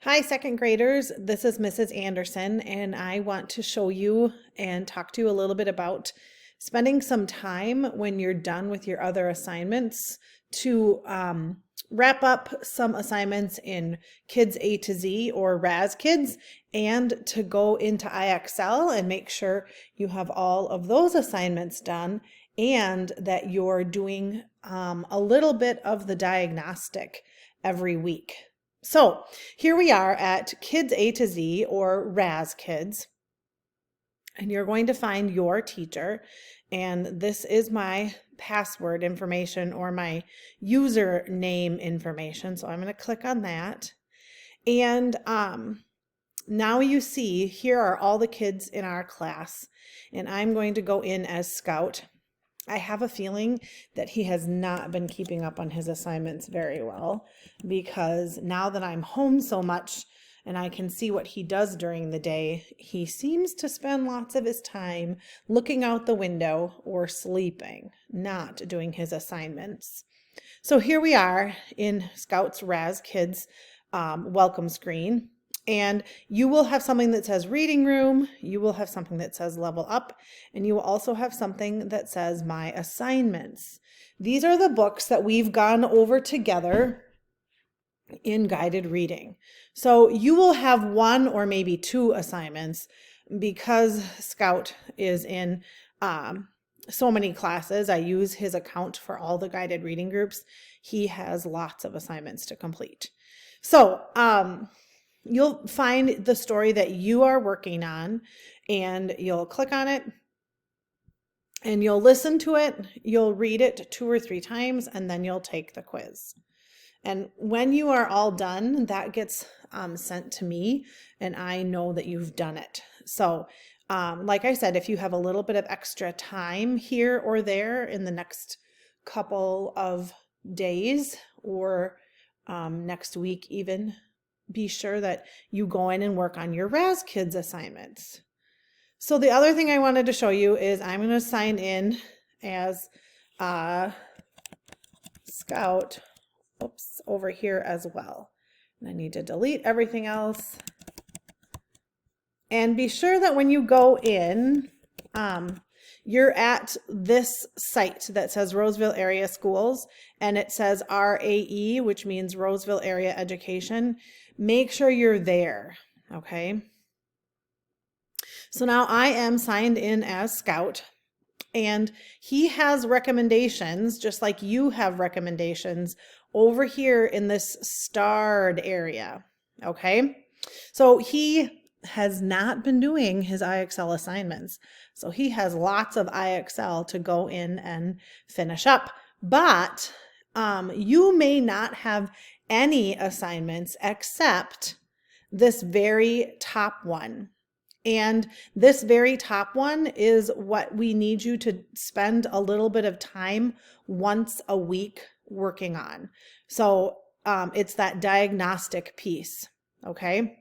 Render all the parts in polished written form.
Hi, second graders. This is Mrs. Anderson, and I want to show you and talk to you a little bit about spending some time when you're done with your other assignments to wrap up some assignments in Kids A to Z or RAS Kids, and to go into IXL and make sure you have all of those assignments done and that you're doing a little bit of the diagnostic every week. So here we are at Kids A to Z or RAS Kids, and you're going to find your teacher, and this is my password information or my username information. So I'm going to click on that, and now you see here are all the kids in our class, and I'm going to go in as Scout. I have a feeling that he has not been keeping up on his assignments very well, because now that I'm home so much and I can see what he does during the day, he seems to spend lots of his time looking out the window or sleeping, not doing his assignments. So here we are in Scout's RAS Kids welcome screen. And you will have something that says reading room, you will have something that says level up, and you will also have something that says my assignments. These are the books that we've gone over together in guided reading. So you will have one or maybe two assignments because Scout is in so many classes. I use his account for all the guided reading groups. He has lots of assignments to complete. So, you'll find the story that you are working on, and you'll click on it and you'll listen to it. You'll read it 2 or 3 times, and then you'll take the quiz. And when you are all done, that gets sent to me, and I know that you've done it. So like I said, if you have a little bit of extra time here or there in the next couple of days or next week even, be sure that you go in and work on your RAS Kids assignments. So the other thing I wanted to show you is I'm going to sign in as Scout, over here as well. And I need to delete everything else. And be sure that when you go in, you're at this site that says Roseville Area Schools, and it says RAE, which means Roseville Area Education. Make sure you're there, okay? So now I am signed in as Scout, and he has recommendations, just like you have recommendations, over here in this starred area, okay? So he has not been doing his IXL assignments. So he has lots of IXL to go in and finish up. But you may not have any assignments except this very top one. And this very top one is what we need you to spend a little bit of time once a week working on. So it's that diagnostic piece, okay?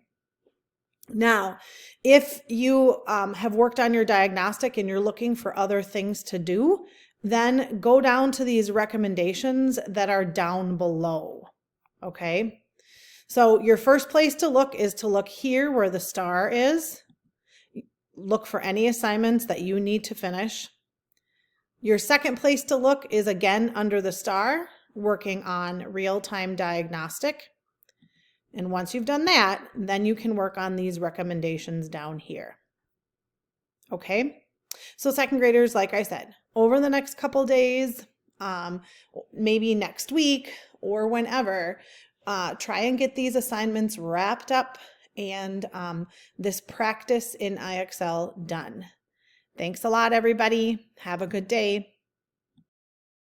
Now, if you have worked on your diagnostic and you're looking for other things to do, then go down to these recommendations that are down below, okay? So your first place to look is to look here where the star is. Look for any assignments that you need to finish. Your second place to look is again under the star, working on real-time diagnostic. And once you've done that, then you can work on these recommendations down here. Okay? So second graders, like I said, over the next couple days, maybe next week or whenever, try and get these assignments wrapped up and this practice in IXL done. Thanks a lot, everybody. Have a good day.